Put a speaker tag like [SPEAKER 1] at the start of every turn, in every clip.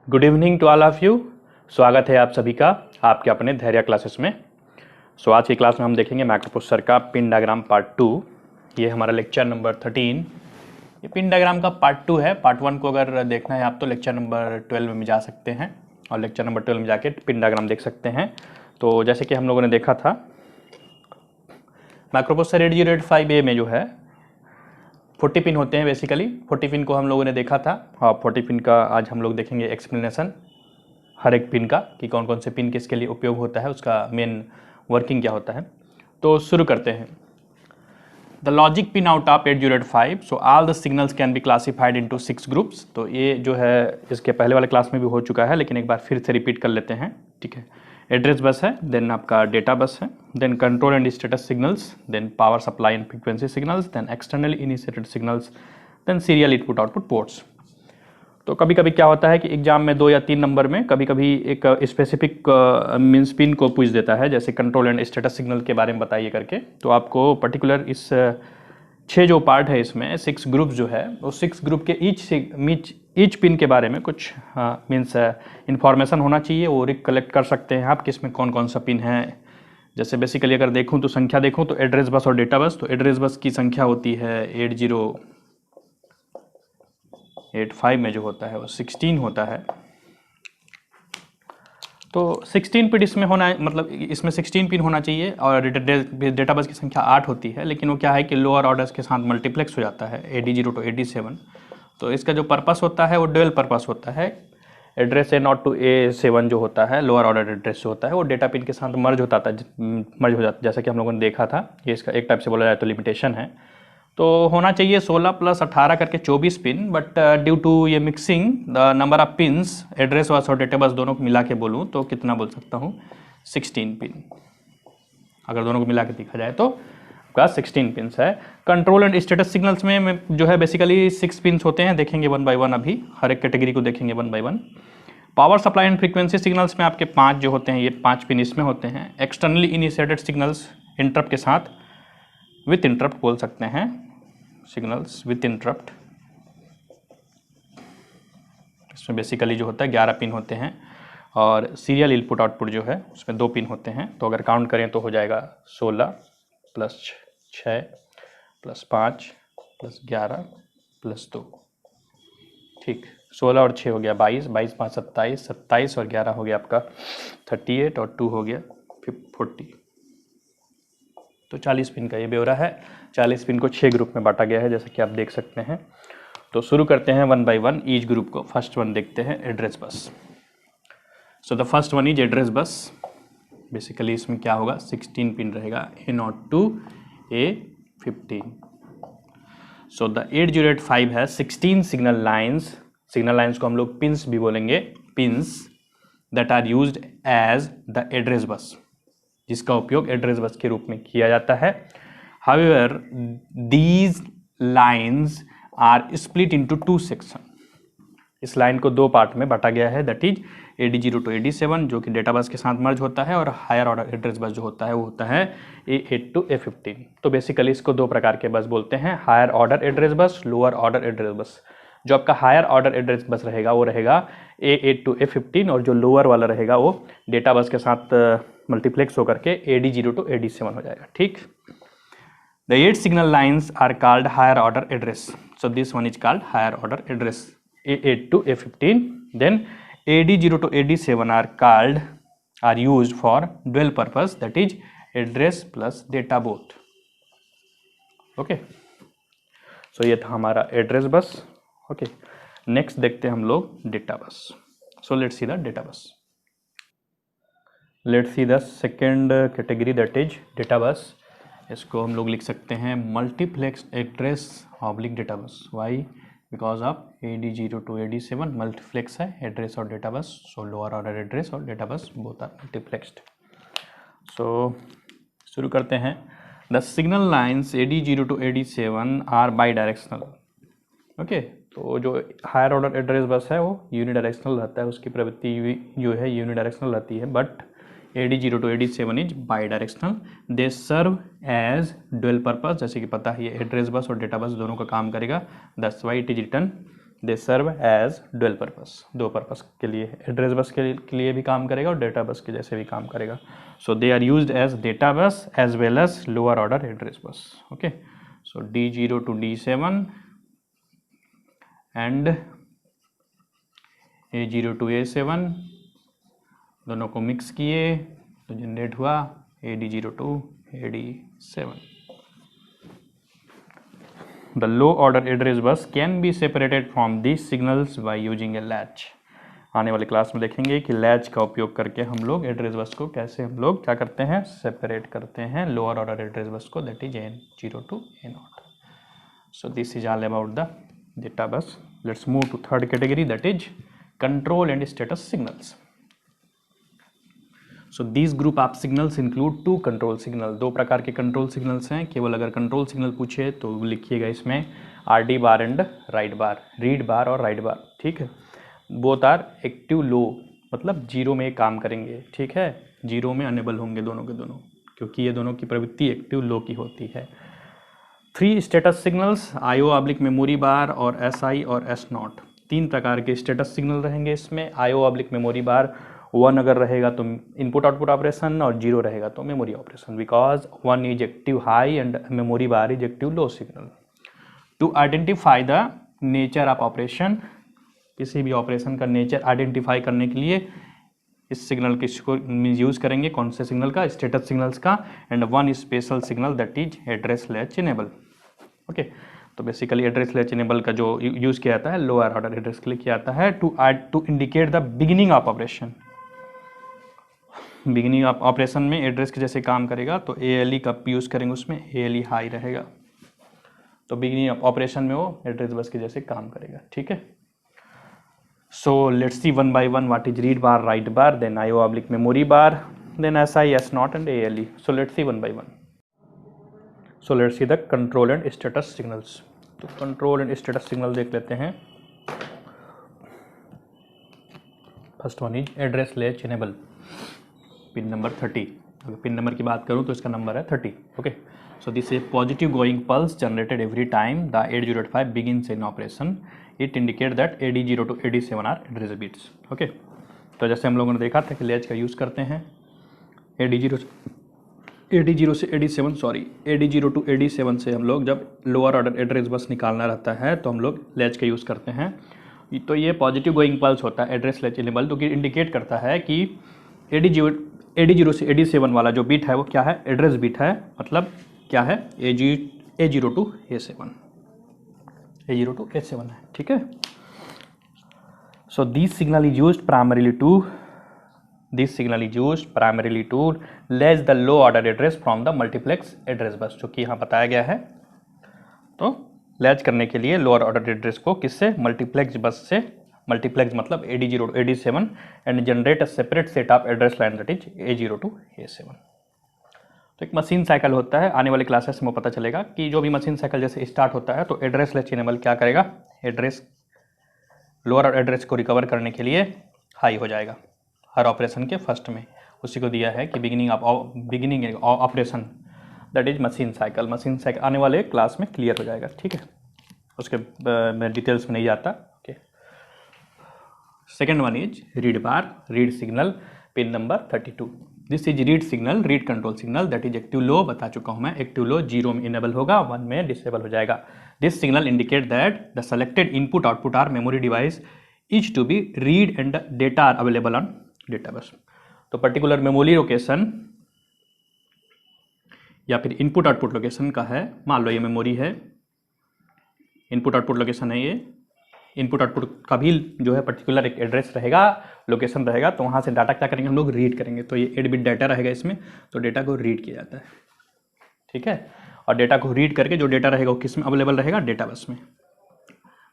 [SPEAKER 1] Good evening to all of you. स्वागत है आप सभी का आपके अपने धैर्य क्लासेस में। आज की क्लास में हम देखेंगे मैक्रो प्रोसेसर का पिन डायग्राम पार्ट 2। ये हमारा लेक्चर नंबर 13। ये पिन डायग्राम का पार्ट 2 है। पार्ट 1 को अगर देखना है आप तो लेक्चर नंबर 12 में जा सकते हैं और लेक्चर नंबर 12 में जाके पिन डायग्राम देख सकते हैं। तो जैसे कि हम लोगों ने देखा था मैक्रो प्रोसेसर 8085A में जो है 40 पिन होते हैं। बेसिकली 40 पिन को हम लोगों ने देखा था और 40 पिन का आज हम लोग देखेंगे एक्सप्लेनेशन हर एक पिन का कि कौन कौन से पिन किसके लिए उपयोग होता है, उसका मेन वर्किंग क्या होता है। तो शुरू करते हैं। The logic pin out of 8085, so all the signals can be classified into 6 groups. तो ये जो है इसके पहले वाले क्लास में भी हो चुका है, लेकिन एक बार फिर से रिपीट कर लेते हैं। ठीक है, एड्रेस बस है, देन आपका डेटा बस है, then control and status signals, then power supply and frequency signals, then externally initiated signals, then serial input output ports. तो कभी कभी क्या होता है कि एग्जाम में 2 या 3 नंबर में कभी कभी एक स्पेसिफिक मीन्स पिन को पूछ देता है, जैसे कंट्रोल एंड स्टेटस सिग्नल के बारे में बताइए करके। तो आपको पर्टिकुलर इस 6 जो पार्ट है इसमें 6 ग्रुप जो है वो 6 ग्रुप के ईच पिन के बारे में कुछ मीन्स इन्फॉर्मेशन होना चाहिए। वो रिकलेक्ट कर सकते हैं आप कि इसमें कौन कौन सा पिन है। जैसे बेसिकली अगर देखूं तो संख्या देखूं तो एड्रेस बस और डेटा बस, तो एड्रेस बस की संख्या होती है 8085 में जो होता है वो 16 होता है। तो 16 पिन इसमें होना है, मतलब इसमें 16 पिन होना चाहिए और डेटा बस की संख्या 8 होती है। लेकिन वो क्या है कि लोअर ऑर्डर्स के साथ मल्टीप्लेक्स हो जाता है AD0 to AD7। तो इसका जो पर्पस होता है वो डुअल पर्पस होता है। एड्रेस A0 to A7 जो होता है लोअर ऑर्डर एड्रेस जो होता है वो डेटा पिन के साथ मर्ज हो जाता है, जैसा कि हम लोगों ने देखा था। ये इसका एक टाइप से बोला जाए तो लिमिटेशन है। तो होना चाहिए 16 + 18 करके 24 पिन, बट ड्यू टू ये mixing the number of pins, address bus और डेटा बस दोनों को मिला के बोलूँ तो कितना बोल सकता हूँ 16 पिन। अगर दोनों को मिला के देखा जाए तो आपका 16 पिन्स है। कंट्रोल एंड स्टेटस सिग्नल्स में जो है बेसिकली 6 पिन्स होते हैं। देखेंगे 1 बाय 1, अभी हर एक कैटेगरी को देखेंगे 1 by 1। Power supply and frequency signals में आपके 5 जो होते हैं, ये 5 पिन इसमें होते हैं। एक्सटर्नली इनिशिएटेड सिग्नल्स इंटरप्ट के साथ, विथ इंटरप्ट बोल सकते हैं, सिग्नल्स विथ इंटरप्ट। इसमें बेसिकली जो होता है 11 पिन होते हैं और सीरियल इनपुट आउटपुट जो है उसमें 2 पिन होते हैं। तो अगर काउंट करें तो हो जाएगा 16 + 6 + 5 + 11 + 2। ठीक, 16 और 6 हो गया 22, 22 × 5 = 27, 27 और 11 हो गया आपका 38 और 2 हो गया 40। तो 40 पिन का ये ब्यौरा है। 40 पिन को 6 ग्रुप में बांटा गया है, जैसा कि आप देख सकते हैं। तो शुरू करते हैं 1 बाय 1 ईच ग्रुप को। फर्स्ट वन देखते हैं address bus. So the first one is address bus. Basically इसमें क्या होगा 16 पिन रहेगा A0 to A15। So the 8085 है 16 सिग्नल लाइन्स। सिग्नल लाइन्स को हम लोग पिन्स भी बोलेंगे, pins that are used as the address bus, जिसका उपयोग एड्रेस बस के रूप में किया जाता है। However, these lines are split into 2 sections। इस लाइन को 2 पार्ट में बांटा गया है, that is AD0 to AD7 जो कि डेटा बस के साथ मर्ज होता है, और हायर ऑर्डर एड्रेस बस जो होता है वो होता है A8 to A15। तो बेसिकली इसको 2 प्रकार के बस बोलते हैं, higher order address bus, lower order address bus. जो आपका हायर ऑर्डर एड्रेस बस रहेगा वो रहेगा A8 to A15, और जो लोअर वाला रहेगा वो डेटा बस के साथ मल्टीप्लेक्स होकर के AD0 to AD7 हो जाएगा। ठीक, the 8 signal lines are called higher order address, so this one is called higher order address, A8 to A15. Then AD0 to AD7 are used for dual purpose, that is address plus data both। okay, so ये था हमारा address bus. Okay, next देखते हैं हम लोग data bus. So let's see the data bus. Let's see the second category, that is data bus. इसको हम लोग लिख सकते हैं multiplex address oblique data bus. Why? Because of AD0 to AD7 multiplex है एड्रेस और data bus. So lower order address और data bus both are multiplexed. So शुरू करते हैं। The signal lines AD0 to AD7 are bidirectional. Okay, तो जो higher order address बस है वो यूनिडायरेक्शनल रहता है, उसकी प्रवृत्ति जो है यूनिडायरेक्शनल रहती है, but AD0 to AD7 is bidirectional. They serve as dual purpose, जैसे कि पता है ये एड्रेस बस और डेटा बस दोनों का काम करेगा। That's why it is written they serve as dual purpose, दो पर्पस के लिए, एड्रेस बस के लिए भी काम करेगा और डेटा बस के जैसे भी काम करेगा. So they are used as data bus as well as lower order address bus. Okay, so D0 to D7 and A0 to A7 दोनों को मिक्स किए तो जनरेट हुआ AD0 to AD7. The low order address bus can be separated from these signals by using a latch. आने वाले class में देखेंगे कि लैच का उपयोग करके हम लोग एड्रेस बस को कैसे हम लोग क्या करते हैं, सेपरेट करते हैं लोअर ऑर्डर एड्रेस बस को, that is A0 to A0. So this is all about the data bus. Let's move to third category, that is control and status signals. So these group of signals include two control signal. दो प्रकार के control signals हैं. केवल अगर control signal पूछे तो लिखिएगा इसमें RD bar and write bar, read bar और राइट बार. ठीक है, बोथ आर एक्टिव लो, मतलब जीरो में काम करेंगे. ठीक है, जीरो में अनेबल होंगे दोनों के दोनों, क्योंकि ये दोनों की प्रवृत्ति एक्टिव लो की होती है. 3 status signals, IO oblique memory bar और SI और S0. 3 प्रकार के स्टेटस सिग्नल रहेंगे इसमें. IO ऑब्लिक मेमोरी बार 1 अगर रहेगा तो इनपुट आउटपुट ऑपरेशन और 0 रहेगा तो memory operation, because 1 is active high and memory bar is active low signal. To identify the nature of operation, किसी भी ऑपरेशन का नेचर आइडेंटिफाई करने के लिए इस सिग्नल किसको यूज़ करेंगे, कौन से सिग्नल का, स्टेटस सिग्नल्स का. And 1 special signal that is address latch enable. Okay, तो बेसिकली एड्रेस लैच इनेबल का जो यूज़ किया जाता है लोअर ऑर्डर एड्रेस के लिए किया जाता है to indicate the beginning of operation. Beginning of operation में एड्रेस के जैसे काम करेगा तो ALE का यूज़ करेंगे, उसमें ALE हाई रहेगा, तो बिगिनिंग ऑफ ऑपरेशन में वो एड्रेस बस के जैसे काम करेगा. ठीक है, so let's see one by one what is read bar, write bar, then IO oblique memory bar, then SI, S0 and ALE. So let's see one by one. So let's see the control and status signals. तो control and status signal देख लेते हैं. First one is address latch enable, pin number 30. अगर pin number की बात करूं तो इसका नंबर है 30. Okay, so this a positive going pulse generated every time the 8085 begins in operation. It indicate that AD0 to AD7 are address bits. Okay, तो जैसे हम लोगों ने देखा था कि लैच का यूज़ करते हैं AD0 से AD0 to AD7 से हम लोग जब लोअर ऑर्डर एड्रेस बस निकालना रहता है तो हम लोग लैच का यूज़ करते हैं. तो ये पॉजिटिव गोइंग पल्स होता है एड्रेस लैच इनेबल, तो इंडिकेट करता है कि AD0 से AD7 वाला जो बिट है वो क्या है, एड्रेस बिट है. मतलब क्या है, A0 to A7 है. ठीक है, so this signal is used primarily to latch the low order address from the multiplex address bus, जो कि यहाँ बताया गया है. तो लैच करने के लिए लोअर ऑर्डर एड्रेस को किससे, मल्टीप्लेक्स बस से. मल्टीप्लेक्स मतलब AD0 to AD7 and generate a separate set of address line that is A0 to A7. तो एक मशीन साइकिल होता है. आने वाले क्लासेस में पता चलेगा कि जो भी मशीन साइकिल जैसे स्टार्ट होता है तो एड्रेस लैच इनेबल क्या करेगा, एड्रेस लोअर एड्रेस को रिकवर करने के लिए हाई हो जाएगा हर ऑपरेशन के फर्स्ट में. उसी को दिया है कि beginning operation that is machine cycle. Machine cycle आने वाले क्लास में क्लियर हो जाएगा. ठीक है, उसके मैं डिटेल्स में नहीं जाता. Okay, second one is read bar, read signal, pin number 32. This is read signal, read control signal that is active लो. बता चुका हूँ मैं, एक्टिव लो 0 में इनेबल होगा, 1 में डिसेबल हो जाएगा. This signal indicate that the selected input output or memory device is to be read and data are available on data bus. तो पर्टिकुलर मेमोरी लोकेशन या फिर इनपुट आउटपुट लोकेशन का है. मान लो ये मेमोरी है, इनपुट आउटपुट लोकेशन है ये. इनपुट आउटपुट का भी जो है पर्टिकुलर एक एड्रेस रहेगा, लोकेशन रहेगा, तो वहाँ से डाटा क्या करेंगे हम लोग, रीड करेंगे. तो ये 8 बिट डाटा रहेगा इसमें, तो डेटा को रीड किया जाता है. ठीक है, और डेटा को रीड करके जो डेटा रहेगा वो किस में अवेलेबल रहेगा, डेटा बस में.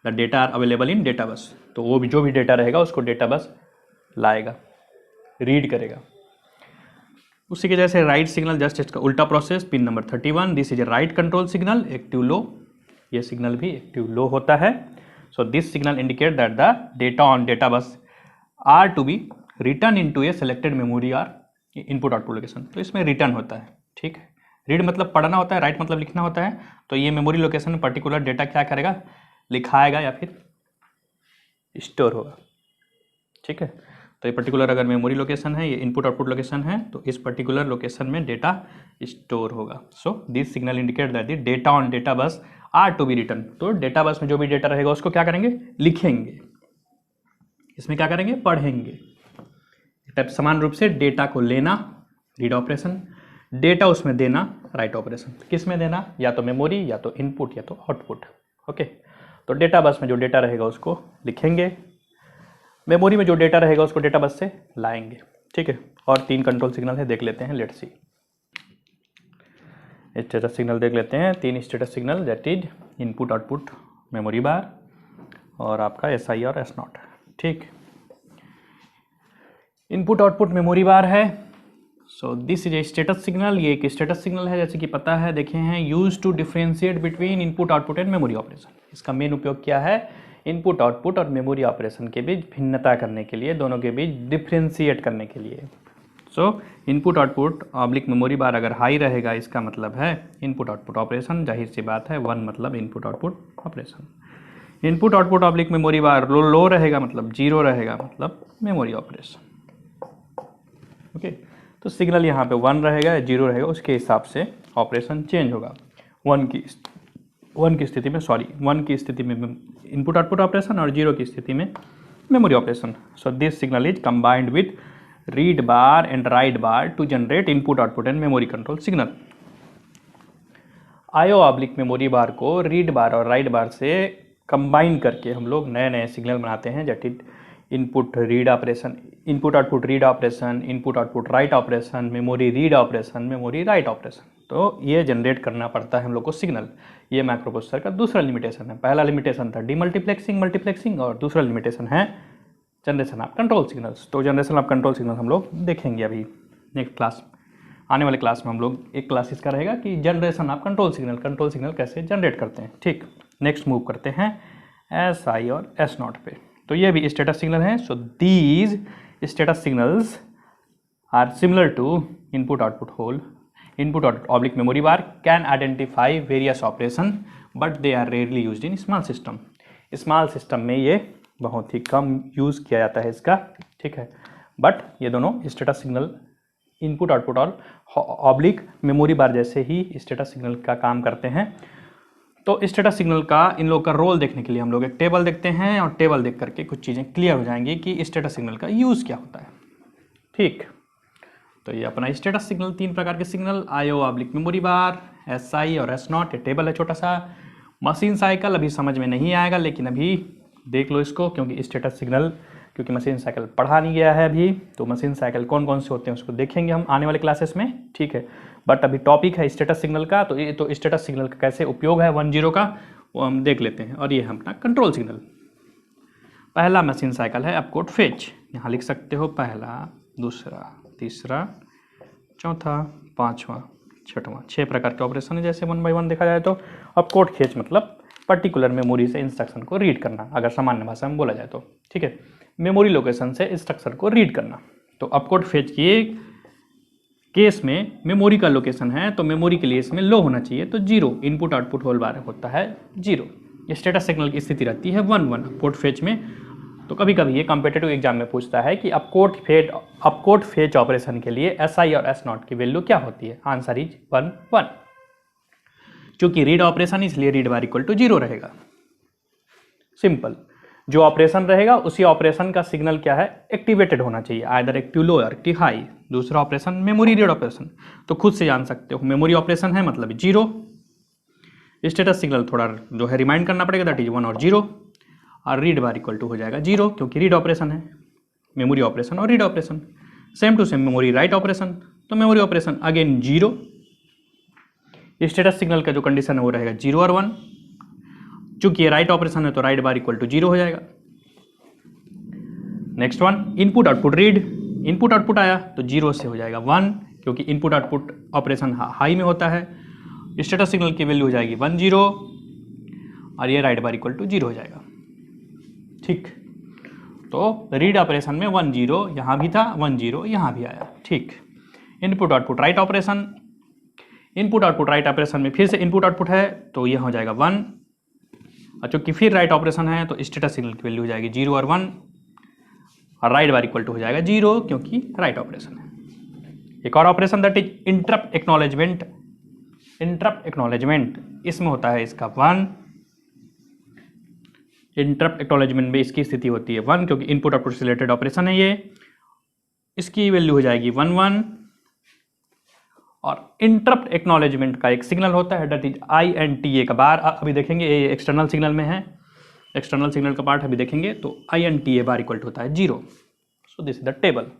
[SPEAKER 1] The data are available in data bus. तो वो भी जो भी डेटा रहेगा उसको डेटा बस लाएगा, रीड करेगा. उसी के जैसे राइट सिग्नल, जस्ट इसका उल्टा process. Pin number 31, this is a write control signal, active low. ये सिग्नल भी एक्टिव लो होता है. So this signal indicate that the data on data bus are to be written into a selected memory or input output location. तो इसमें return होता है. ठीक है, रीड मतलब पढ़ना होता है, राइट मतलब लिखना होता है. तो ये मेमोरी लोकेशन में पर्टिकुलर डेटा क्या करेगा, लिखाएगा या फिर स्टोर होगा। ठीक है, तो ये पर्टिकुलर अगर मेमोरी लोकेशन है, ये इनपुट आउटपुट लोकेशन है, तो इस पर्टिकुलर लोकेशन में डेटा स्टोर होगा। So this signal indicate that the data on data bus are to be written. तो डेटा बस में जो भी डेटा रहेगा उसको क्या करेंगे, लिखेंगे, इसमें क्या करेंगे, पढ़ेंगे। टाइप समान रूप से डेटा को लेना रीड ऑपरेशन, डेटा उसमें देना राइट ऑपरेशन। किस में देना, या तो मेमोरी, या तो इनपुट, या तो आउटपुट। ओके, तो डेटा बस में जो डेटा रहेगा उसको लिखेंगे, मेमोरी में जो डेटा रहेगा उसको डेटा बस से लाएंगे। ठीक है, और 3 कंट्रोल सिग्नल है, देख लेते हैं, लेट्स सी। स्टेटस सिग्नल देख लेते हैं, 3 status signal, that is input output memory bar और आपका SI और S0। ठीक, इनपुट आउटपुट मेमोरी बार है। So this is A status signal, ये एक स्टेटस सिग्नल है, जैसे कि पता है, देखे हैं, use to differentiate between input output and memory operation. इसका मेन उपयोग क्या है, इनपुट आउटपुट और मेमोरी ऑपरेशन के बीच भिन्नता करने के लिए, दोनों के बीच डिफ्रेंशिएट करने के लिए। So input output oblique memory bar अगर हाई रहेगा, इसका मतलब है इनपुट आउटपुट ऑपरेशन, जाहिर सी बात है 1 मतलब input output operation. Input output oblique memory bar low रहेगा मतलब 0 रहेगा, मतलब मेमोरी ऑपरेशन। ओके, तो सिग्नल यहाँ पे 1 रहेगा या 0 रहेगा, उसके हिसाब से ऑपरेशन चेंज होगा। 1 की स्थिति में, सॉरी 1 की स्थिति में इनपुट आउटपुट ऑपरेशन और 0 की स्थिति में memory operation. So this signal is combined with read bar and write bar to generate input output and memory control signal. IO oblique memory bar को रीड बार और राइट बार से कंबाइन करके हम लोग नए नए सिग्नल बनाते हैं, that is input read operation, input output read operation, input output write operation, memory read operation, memory write operation. तो ये जनरेट करना पड़ता है हम लोग को सिग्नल। ये माइक्रोप्रोसेसर का दूसरा लिमिटेशन है। पहला लिमिटेशन था डीमल्टीप्लेक्सिंग, मल्टीप्लेक्सिंग, और दूसरा लिमिटेशन है जनरेशन ऑफ कंट्रोल सिग्नल्स। तो जनरेशन ऑफ कंट्रोल सिग्नल हम लोग देखेंगे अभी नेक्स्ट क्लास, आने वाले क्लास में हम लोग एक क्लास इसका रहेगा कि जनरेशन ऑफ कंट्रोल सिग्नल कैसे जनरेट करते हैं। ठीक, नेक्स्ट मूव करते हैं SI और S0 पे। तो ये भी स्टेटस सिग्नल है। So these status signals are similar to input output whole. Input oblique memory bar can identify various operation but they are rarely used in small system. Small system में ये बहुत ही कम use किया जाता है इसका। ठीक है, बट ये दोनों स्टेटस सिग्नल इनपुट आउटपुट और ऑब्लिक मेमोरी बार जैसे ही स्टेटस सिग्नल का काम करते हैं। तो स्टेटस सिग्नल का इन लोग का रोल देखने के लिए हम लोग एक टेबल देखते हैं, और टेबल देख करके कुछ चीज़ें क्लियर हो जाएंगी कि स्टेटस सिग्नल का यूज़ क्या होता है। ठीक, तो ये अपना स्टेटस सिग्नल, 3 प्रकार के सिग्नल, आईओ ऑब्लिक मेमोरी बार, SI और S0। ये टेबल है छोटा सा। मशीन साइकिल अभी समझ में नहीं आएगा, लेकिन अभी देख लो इसको, क्योंकि स्टेटस सिग्नल, क्योंकि मशीन साइकिल पढ़ा नहीं गया है अभी, तो मशीन साइकिल कौन कौन से होते हैं उसको देखेंगे हम आने वाले क्लासेस में। ठीक है, बट अभी टॉपिक है स्टेटस सिग्नल का, तो ये तो स्टेटस सिग्नल का कैसे उपयोग है 1-0 का, वो हम देख लेते हैं। और ये है अपना कंट्रोल सिग्नल। पहला मशीन साइकिल है अपकोड फेच, यहाँ लिख सकते हो पहला, दूसरा, तीसरा, चौथा, पाँचवा, छठवां। 6 प्रकार के ऑपरेशन है। जैसे 1 बाय 1 देखा जाए तो अपकोड फेच मतलब पर्टिकुलर मेमोरी से इंस्ट्रक्शन को रीड करना, अगर सामान्य भाषा में बोला जाए तो। ठीक है, मेमोरी लोकेशन से इंस्ट्रक्शन को रीड करना। तो अपकोड फेच के केस में मेमोरी का लोकेशन है, तो मेमोरी के लिए इसमें लो होना चाहिए, तो 0। इनपुट आउटपुट होल बार होता है 0। स्टेटस सिग्नल की स्थिति रहती है 1-1 अपकोड फेच में। तो कभी कभी ये कॉम्पिटिटिव एग्जाम में पूछता है कि अपकोड फेच ऑपरेशन के लिए SI और S0 की वैल्यू क्या होती है। Answer is 1-1। क्योंकि रीड ऑपरेशन, इसलिए रीड बार इक्वल टू 0 रहेगा। सिंपल, जो ऑपरेशन रहेगा उसी ऑपरेशन का सिग्नल क्या है, एक्टिवेटेड होना चाहिए, आइदर एक्टिव लो या एक्टिव हाई। दूसरा ऑपरेशन मेमोरी रीड ऑपरेशन, तो खुद से जान सकते हो मेमोरी ऑपरेशन है मतलब 0। स्टेटस सिग्नल थोड़ा जो है रिमाइंड करना पड़ेगा, दैट इज 1 और 0, और रीड बार इक्वल टू हो जाएगा 0, क्योंकि रीड ऑपरेशन है, मेमोरी ऑपरेशन और read operation. Same to same memory write operation, तो memory operation again 0। Status signal का जो कंडीशन है वो रहेगा 0 और 1। चूंकि ये राइट ऑपरेशन है तो राइट बार इक्वल टू 0 हो जाएगा। Next one, input output read. Input output आया तो 0 से हो जाएगा 1, क्योंकि इनपुट आउटपुट ऑपरेशन हाई में होता है। स्टेटस सिग्नल की वैल्यू हो जाएगी 1-0, और ये राइट बार इक्वल टू 0 हो जाएगा। ठीक, तो रीड ऑपरेशन में 1-0 यहाँ भी था, 1-0 यहाँ भी आया। ठीक, input output write operation, input output write operation में फिर से इनपुट आउटपुट है तो यह हो जाएगा 1, और चूँकि फिर राइट ऑपरेशन है तो स्टेटस सिग्नल की वैल्यू हो जाएगी 0 और 1 और राइट बार इक्वल टू हो जाएगा 0 क्योंकि राइट ऑपरेशन है। एक और operation that is interrupt acknowledgement. Interrupt acknowledgement इसमें होता है इसका 1। इंटरप्ट एक्नॉलेजमेंट में इसकी स्थिति होती है 1 क्योंकि इनपुट आउटपुट से रिलेटेड ऑपरेशन है ये। इसकी वैल्यू हो जाएगी 1 1 और इंटरप्ट एक्नॉलेजमेंट का एक सिग्नल होता है दैट इज INTA का बार अभी देखेंगे ये एक्सटर्नल सिग्नल में है, एक्सटर्नल सिग्नल का पार्ट अभी देखेंगे तो INTA बार इक्वल टू होता है 0। So this is the table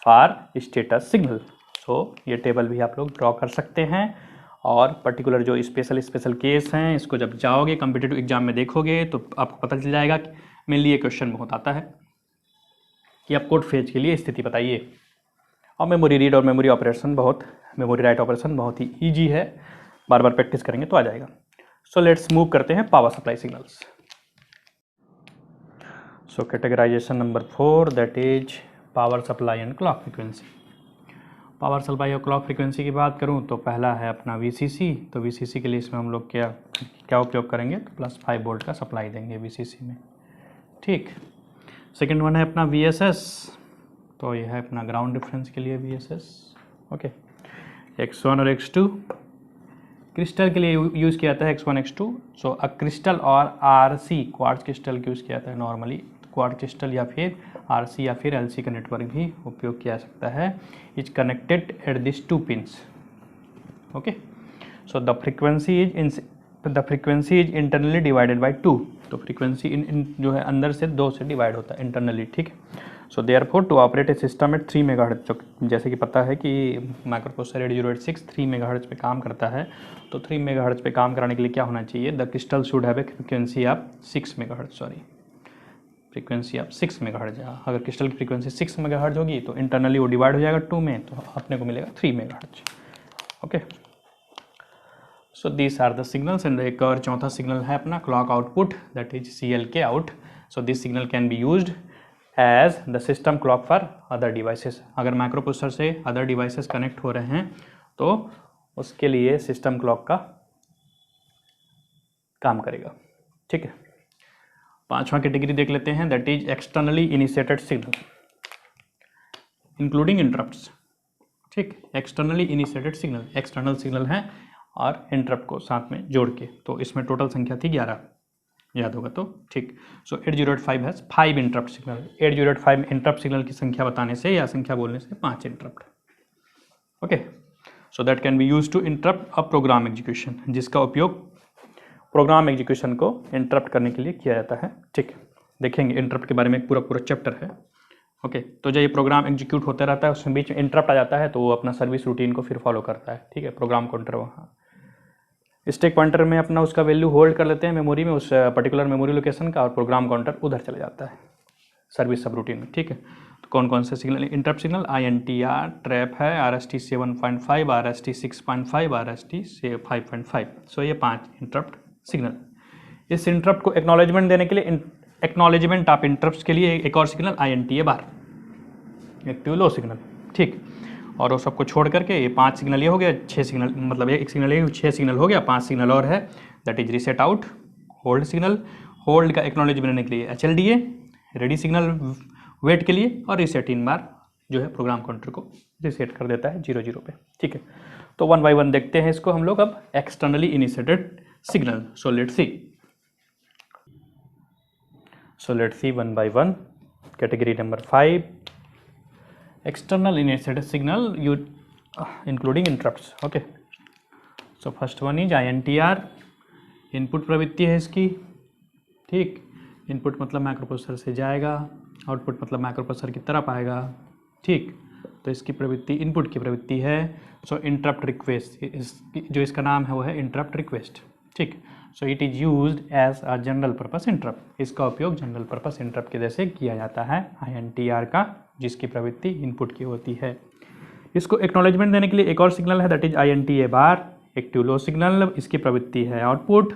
[SPEAKER 1] for status signal. So ये टेबल भी आप लोग ड्रॉ कर सकते हैं और पर्टिकुलर जो स्पेशल केस हैं इसको जब जाओगे कॉम्पिटिटिव एग्जाम में देखोगे तो आपको पता चल जाएगा कि मेनली ये क्वेश्चन बहुत आता है कि आप कोड फेज के लिए स्थिति बताइए। और मेमोरी रीड और memory operation memory write operation बहुत ही ईजी है, बार बार प्रैक्टिस करेंगे तो आ जाएगा। सो लेट्स मूव करते हैं power supply signals. So categorization number 4 that is power supply and clock frequency. Power supply और क्लॉक फ्रीक्वेंसी की बात करूं तो पहला है अपना VCC। तो VCC के लिए इसमें हम लोग क्या उपयोग करेंगे तो +5 वोल्ट का सप्लाई देंगे VCC में, ठीक। सेकेंड वन है अपना VSS। तो यह है अपना ग्राउंड डिफरेंस के लिए VSS, ओके। X1 और X2 क्रिस्टल के लिए यूज़ किया जाता है X1 X2। So a crystal और RC क्वार्ट्ज क्रिस्टल यूज़ किया जाता है नॉर्मली। क्वार्ट्ज क्रिस्टल या फिर RC या फिर LC का नेटवर्क भी उपयोग किया जा सकता है। Is connected at this 2 pins, okay. So the frequency is internally divided by 2। तो फ्रीक्वेंसी जो है अंदर से 2 से डिवाइड होता है इंटरनली, ठीक है। So therefore to operate a system at 3 megahertz, जैसे कि पता है कि माइक्रोप्रोसेसर 8086 3 मेगाहर्ट्ज पे काम करता है। तो 3 मेगाहर्ट्ज पे काम कराने के लिए क्या होना चाहिए, the crystal should have a frequency of 6 megahertz, sorry frequency of 6 megahertz. अगर क्रिस्टल की फ्रीक्वेंसी 6 मेगाहर्ट्ज होगी तो इंटरनली वो डिवाइड हो जाएगा 2 में, तो अपने को मिलेगा 3 megahertz, okay. So these are the signals and एक और चौथा सिग्नल है अपना clock output that is CLK out. So this signal can be used as the system clock for other devices. अगर माइक्रोप्रोसेसर से अदर डिवाइसेस कनेक्ट हो रहे हैं तो उसके लिए सिस्टम क्लॉक का काम करेगा, ठीक है। पांचवा कैटेगरी देख लेते हैं that is externally initiated signal including interrupts, ठीक। Externally initiated signal external signal है और इंटरप्ट को साथ में जोड़ के, तो इसमें टोटल संख्या थी 11, याद होगा तो, ठीक। So 8085 has 5 interrupt signal. 8085 interrupt signal की संख्या बताने से या संख्या बोलने से 5 interrupt, okay. So that can be use to interrupt a program execution, जिसका उपयोग प्रोग्राम एग्जीक्यूशन को इंटरप्ट करने के लिए किया जाता है, ठीक। देखेंगे इंटरप्ट के बारे में एक पूरा चैप्टर है, ओके। तो जब ये प्रोग्राम एग्जीक्यूट होता रहता है उसमें बीच में इंटरप्ट आ जाता है तो वो अपना सर्विस रूटीन को फिर फॉलो करता है, ठीक है। प्रोग्राम काउंटर वहाँ स्टैक पॉइंटर में अपना उसका वैल्यू होल्ड कर लेते हैं मेमोरी में, उस पर्टिकुलर मेमोरी लोकेशन का, और प्रोग्राम काउंटर उधर चला जाता है सर्विस सब रूटीन में, ठीक है। तो कौन कौन से signal interrupt signal, INTR trap है, RST 7.5, RST 6.5, RST 5.5। सो ये 5 इंटरप्ट सिग्नल। इस इंटरप्ट को एक्नॉलेजमेंट देने के लिए एक्नॉलेजमेंट ऑफ इंटरप्ट के लिए एक और signal INTA bar, active low signal, ठीक। और वो सबको छोड़ करके ये 5 सिग्नल ये हो गया, 6 सिग्नल, मतलब एक सिग्नल ये 6 सिग्नल हो गया, 5 सिग्नल और है that is reset out, hold signal, hold का एक्नॉलेजमेंट देने के लिए HLDA, रेडी सिग्नल वेट के लिए, और रीसेट इन बार जो है प्रोग्राम काउंटर को रीसेट कर देता है 0 पे, ठीक है। तो 1 बाय 1 देखते हैं इसको हम लोग अब externally initiated signal. So let's see 1 by 1। Category number 5 external initiated signal including interrupts, okay। so first one is INTR, input प्रवृत्ति है इसकी, ठीक। इनपुट मतलब माइक्रोप्रोसेसर से जाएगा, आउटपुट मतलब माइक्रोप्रोसेसर की तरफ आएगा, ठीक। तो इसकी प्रवृत्ति इनपुट की प्रवृत्ति है। सो इंटरप्ट रिक्वेस्ट, जो इसका नाम है वो है इंटरप्ट रिक्वेस्ट, ठीक। So it is used as a general purpose interrupt. इसका उपयोग जनरल पर्पस इंटरप्ट के जैसे किया जाता है INTR का, जिसकी प्रवृत्ति इनपुट की होती है। इसको एक्नॉलेजमेंट देने के लिए एक और सिग्नल है that is INTA bar, active low signal, इसकी प्रवृत्ति है output.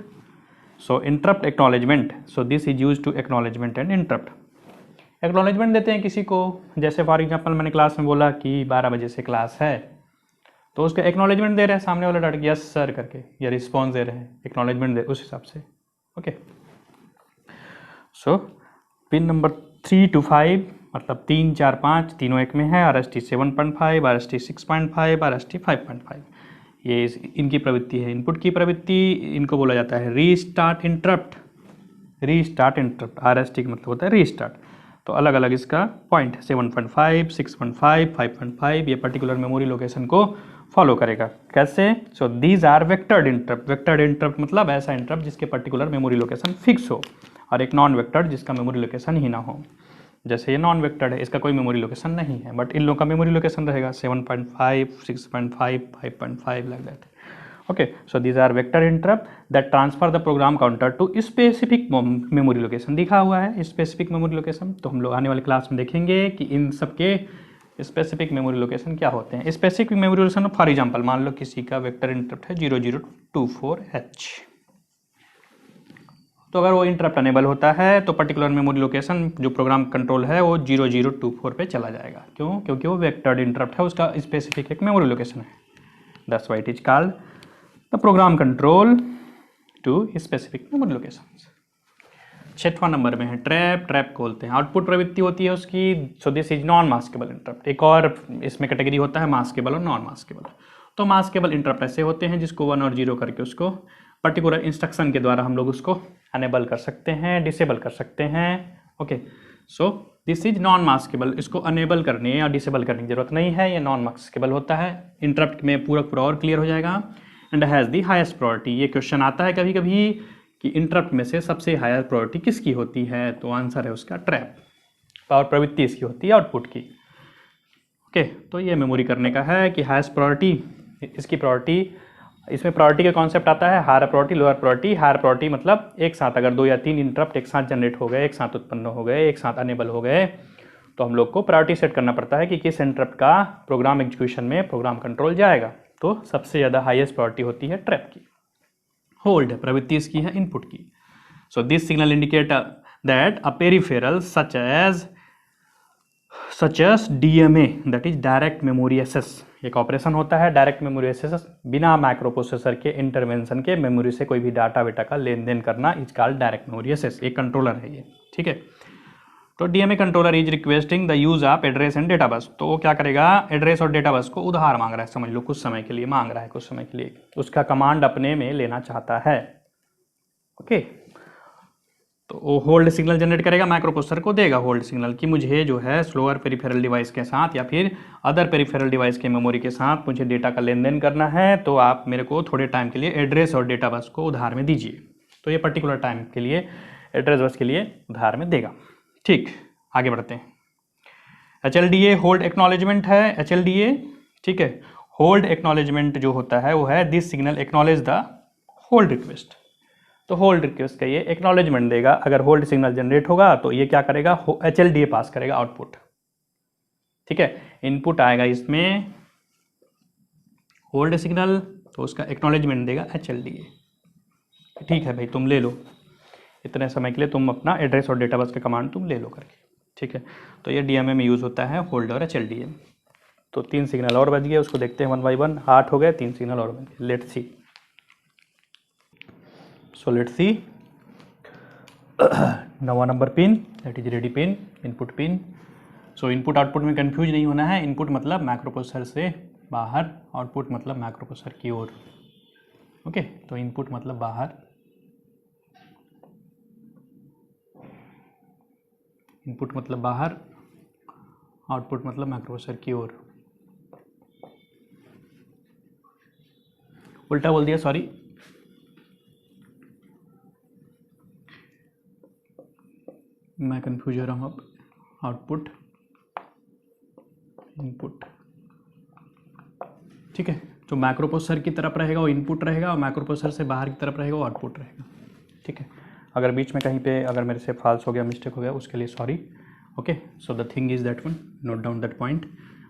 [SPEAKER 1] So interrupt acknowledgement, so this is use to acknowledgement and interrupt. Acknowledgement देते हैं किसी को, जैसे फॉर एग्जांपल मैंने क्लास में बोला कि 12 बजे से क्लास है, तो उसका एक्नॉलेजमेंट दे रहे हैं सामने वाला डट गया सर करके, या रिस्पॉन्स दे रहे हैं, एक्नॉलेजमेंट दे उस हिसाब से, okay. So pin number 3 to 5 मतलब 3, 4, 5 तीनों एक में है, RST 7.5, RST 6.5, RST 5.5। ये इनकी प्रवृत्ति है। इनपुट की प्रवृत्ति, इनको बोला जाता है restart interrupt. Restart interrupt, RST का मतलब होता है रीस्टार्ट। तो अलग अलग इसका पॉइंट है, 7.5, 6.5, 5.5, ये पर्टिकुलर मेमोरी लोकेशन को फॉलो करेगा। कैसे? So these are vectored interrupt. Vectored interrupt मतलब ऐसा इंटरप्ट जिसके पर्टिकुलर मेमोरी लोकेशन फिक्स हो, और एक नॉन वेक्टर्ड जिसका मेमोरी लोकेशन ही ना हो। जैसे ये नॉन वेक्टर्ड है, इसका कोई मेमोरी लोकेशन नहीं है, बट इन लोगों का मेमोरी लोकेशन रहेगा 7.5, 6.5, 5.5 like that. Okay, so these are vector interrupt that transfer the program counter to specific memory location. दिखा हुआ है स्पेसिफिक मेमोरी लोकेशन, तो हम लोग आने वाले क्लास में देखेंगे कि इन सबके स्पेसिफिक मेमोरी लोकेशन क्या होते हैं। Specific memory location for example मान लो किसी का वेक्टर इंटरप्ट है 0024H, तो अगर वो इंटरप्ट अनेबल होता है तो पर्टिकुलर मेमोरी लोकेशन जो प्रोग्राम कंट्रोल है वो 0024 पे चला जाएगा। क्यों? क्योंकि वो वेक्टर्ड इंटरप्ट है, उसका स्पेसिफिक एक मेमोरी लोकेशन है। That's why it is called the program control to specific memory locations. 6वां नंबर में है ट्रैप। ट्रैप को बोलते हैं आउटपुट प्रवृत्ति होती है उसकी। सो this is non maskable interrupt. एक और इसमें कैटेगरी होता है मास्केबल और नॉन मास्केबल। तो मास्केबल इंटरप्ट ऐसे होते हैं जिसको 1 और 0 करके उसको पर्टिकुलर इंस्ट्रक्शन के द्वारा हम लोग उसको अनेबल कर सकते हैं, डिसेबल कर सकते हैं। Okay, so this is non maskable. इसको अनेबल करने या डिसेबल करने की जरूरत नहीं है, ये नॉन मास्केबल होता है। इंटरप्ट में पूरा और क्लियर हो जाएगा। And has the highest priority. ये क्वेश्चन आता है कभी कभी कि इंटरप्ट में से सबसे हायर प्रायोरिटी किसकी होती है, तो आंसर है उसका ट्रैप। और प्रवृत्ति इसकी होती है आउटपुट की। ओके, तो ये मेमोरी करने का है कि हाईएस्ट प्रायोरिटी, इसकी प्रायोरिटी, इसमें प्रायोरिटी का कॉन्सेप्ट आता है higher priority, lower priority. Higher priority मतलब एक साथ अगर 2 या 3 इंटरप्ट एक साथ जनरेट हो गए, एक साथ उत्पन्न हो गए, एक साथ अनेबल हो गए, तो हम लोग को प्रायोरिटी सेट करना पड़ता है कि किस इंटरप्ट का प्रोग्राम एग्जीक्यूशन में प्रोग्राम कंट्रोल जाएगा। तो सबसे ज़्यादा हाईएस्ट प्रायोरिटी होती है ट्रैप की। होल्ड प्रवृत्ति इसकी है इनपुट की। So this signal indicate that a peripheral such as DMA that is direct memory access, एक ऑपरेशन होता है डायरेक्ट मेमोरी एक्सेस, बिना माइक्रो प्रोसेसर के इंटरवेंशन के मेमोरी से कोई भी डाटा वेटा का लेन देन करना is called direct memory access. एक कंट्रोलर है ये, ठीक है। तो DMA controller is requesting the use of address and data bus. तो वो क्या करेगा, एड्रेस और डेटा बस को उधार मांग रहा है, समझ लो कुछ समय के लिए मांग रहा है, कुछ समय के लिए उसका कमांड अपने में लेना चाहता है। ओके, तो वो होल्ड सिग्नल जनरेट करेगा, माइक्रो प्रोसेसर को देगा होल्ड सिग्नल कि मुझे जो है स्लोअर पेरिफेरल डिवाइस के साथ या फिर अदर पेरिफेरल डिवाइस के मेमोरी के साथ मुझे डेटा का लेन देन करना है, तो आप मेरे को थोड़े टाइम के लिए एड्रेस और डेटा बस को उधार में दीजिए। तो ये पर्टिकुलर टाइम के लिए एड्रेस बस के लिए उधार में देगा। ठीक, आगे बढ़ते हैं। HLDA होल्ड एक्नॉलेजमेंट है। HLDA, ठीक है, होल्ड एक्नॉलेजमेंट जो होता है वो है this signal acknowledge the hold request. तो होल्ड रिक्वेस्ट का ये एक्नॉलेजमेंट देगा। अगर होल्ड सिग्नल जनरेट होगा तो ये क्या करेगा, HLDA पास करेगा आउटपुट, ठीक है। इनपुट आएगा इसमें होल्ड सिग्नल, तो उसका एक्नॉलेजमेंट देगा HLDA। ठीक है भाई, तुम ले लो इतने समय के लिए, तुम अपना एड्रेस और डेटा बस का कमांड तुम ले लो करके, ठीक है। तो ये DMA में यूज़ होता है होल्ड और HLDA। तो 3 सिग्नल और बच गए, उसको देखते हैं 1 by 1। 8 हो गए, 3 सिग्नल और बच गए। Let's see. So let's see 9वां number pin that is ready pin, input pin. So input output में कंफ्यूज नहीं होना है। इनपुट मतलब माइक्रो प्रोसेसर से बाहर, आउटपुट मतलब माइक्रो प्रोसेसर की ओर। ओके, तो इनपुट मतलब बाहर, इनपुट मतलब बाहर, आउटपुट मतलब माइक्रो प्रोसेसर की ओर। उल्टा बोल दिया, सॉरी। मैं कंफ्यूज हो रहा हूँ अब। आउटपुट, इनपुट, ठीक है। तो माइक्रो प्रोसेसर की तरफ रहेगा वो इनपुट रहेगा, और माइक्रो प्रोसेसर से बाहर की तरफ रहेगा वो आउटपुट रहेगा, ठीक है। अगर बीच में कहीं पे अगर मेरे से फॉल्स हो गया, मिस्टेक हो गया, उसके लिए sorry. Okay, so the thing is that one, note down that point.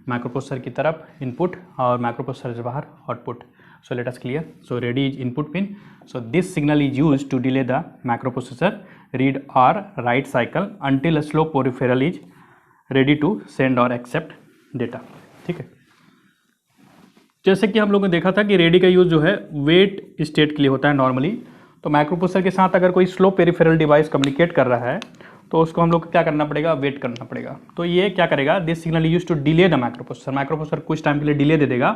[SPEAKER 1] Micro processor की तरफ इनपुट और माइक्रो प्रोसेसर से बाहर output. So let us clear. So ready is input pin. So this signal is used to delay the microprocessor read or write cycle until a slow peripheral is ready to send or accept data. ठीक है। जैसे कि हम लोगों ने देखा था कि रेडी का यूज़ जो है वेट स्टेट के लिए होता है नॉर्मली। तो माइक्रो प्रोसेसर के साथ अगर कोई स्लो पेरिफेरल डिवाइस कम्युनिकेट कर रहा है तो उसको हम लोग को क्या करना पड़ेगा, वेट करना पड़ेगा। तो ये क्या करेगा, this signal use to delay the microprocessor कुछ टाइम के लिए डिले दे देगा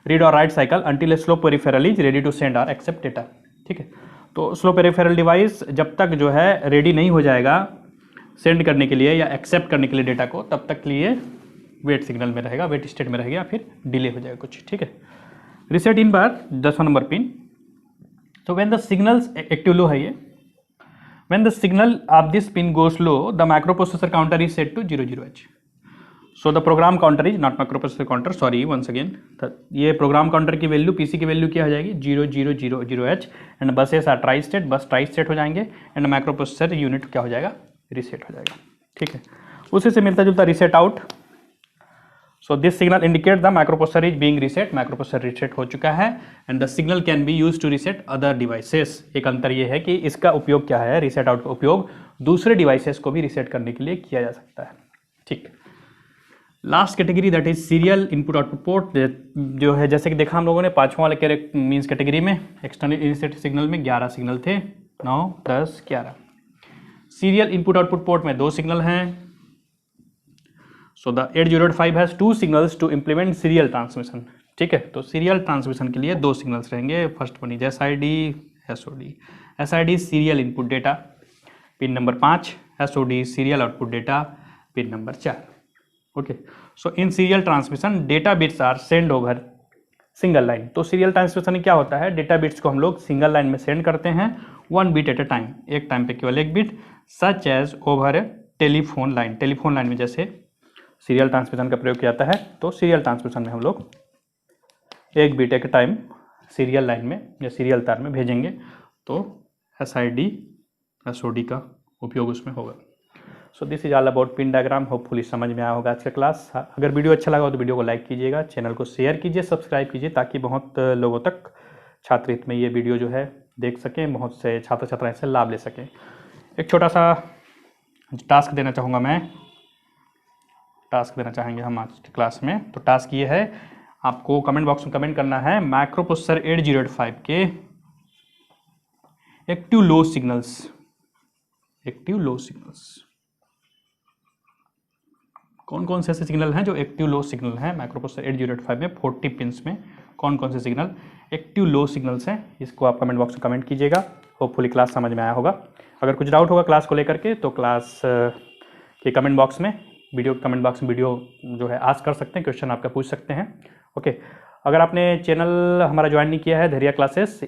[SPEAKER 1] रीड और write cycle until a slow peripheral is ready to send और एक्सेप्ट डेटा। ठीक है, तो स्लो पेरिफेरल डिवाइस जब तक जो है रेडी नहीं हो जाएगा सेंड करने के लिए या एक्सेप्ट करने के लिए डेटा को, तब तक के लिए वेट सिग्नल में रहेगा, वेट स्टेट में रहेगा, फिर डिले हो जाएगा कुछ। ठीक है, reset in bar 10 number pin. तो when the signals active low है ये, when the signal of this pin goes low the microprocessor counter is set to 00H। So the program counter is not microprocessor counter, sorry once again, ये program counter की value PC की value क्या हो जाएगी 0000H and buses are tri state, bus tri state हो जाएंगे and micro processor unit क्या हो जाएगा, रीसेट हो जाएगा। ठीक है, उसी से मिलता जुलता reset out. So this signal indicate the microprocessor is being reset, microprocessor reset हो चुका है and the signal can be use to reset other devices. एक अंतर ये है कि इसका उपयोग क्या है, रीसेट आउट का उपयोग दूसरे डिवाइसेस को भी रीसेट करने के लिए किया जा सकता है। ठीक, last category that is serial input output port, जो है जैसे कि देखा हम लोगों ने पांचवा वाले मीन्स कैटेगरी में एक्सटर्नल इनिशिएट सिग्नल में 11 सिग्नल थे, 9, 10, 11। सीरियल इनपुट आउटपुट पोर्ट में 2 सिग्नल हैं। So the 8085 has 2 signals to implement serial transmission. ठीक है, तो सीरियल ट्रांसमिशन के लिए 2 सिग्नल्स रहेंगे। First one is SID, SOD। SID serial input data, pin number 5, SOD serial output data, pin number 4। Okay, so in serial transmission data bits are send over single line. तो serial transmission में क्या होता है, data bits को हम लोग single line में send करते हैं, 1 बिट एट ए टाइम, एक टाइम पे केवल 1 bit, such as over telephone line. Telephone line में जैसे सीरियल ट्रांसमिशन का प्रयोग किया जाता है, तो सीरियल ट्रांसमिशन में हम लोग 1 बिट एक टाइम सीरियल लाइन में या सीरियल तार में भेजेंगे, तो SID SOD का उपयोग उसमें होगा। So this is all about pin diagram. Hopefully समझ में आया होगा आज का क्लास। अगर वीडियो अच्छा लगा हो तो वीडियो को लाइक कीजिएगा, चैनल को शेयर कीजिए, सब्सक्राइब कीजिए, ताकि बहुत लोगों तक छात्र हित में ये वीडियो जो है देख सकें, बहुत से छात्र छात्राएं इससे लाभ ले सकें। एक छोटा सा टास्क देना चाहूँगा मैं, टास्क देना चाहेंगे हम आज की क्लास में। तो टास्क ये है, आपको कमेंट बॉक्स में कमेंट करना है माइक्रो प्रोसेसर 8085 के एक्टिव लो सिग्नल्स, एक्टिव लो सिग्नल्स कौन कौन से ऐसे सिग्नल हैं जो एक्टिव लो सिग्नल हैं माइक्रो प्रोसेसर 8085 में 40 पिंस में, कौन कौन से सिग्नल एक्टिव लो सिग्नल्स हैं, इसको आप कमेंट बॉक्स में कमेंट कीजिएगा। होपफुली क्लास समझ में आया होगा। अगर कुछ डाउट होगा क्लास को लेकर के तो क्लास के कमेंट बॉक्स में, वीडियो कमेंट बॉक्स में वीडियो जो है आस्क कर सकते हैं, क्वेश्चन आपका पूछ सकते हैं। ओके, अगर आपने चैनल हमारा ज्वाइन नहीं किया है धैर्य क्लासेस,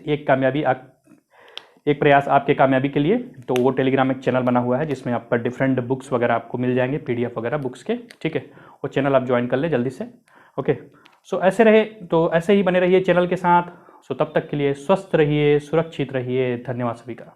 [SPEAKER 1] एक प्रयास आपके कामयाबी के लिए, तो वो टेलीग्राम एक चैनल बना हुआ है जिसमें आप पर डिफरेंट बुक्स वगैरह आपको मिल जाएंगे, PDF वगैरह बुक्स के। ठीक है, वो चैनल आप ज्वाइन कर ले जल्दी से। ओके, सो ऐसे रहे, तो ऐसे ही बने रहिए चैनल के साथ। सो तब तक के लिए स्वस्थ रहिए, सुरक्षित रहिए। धन्यवाद सभी का।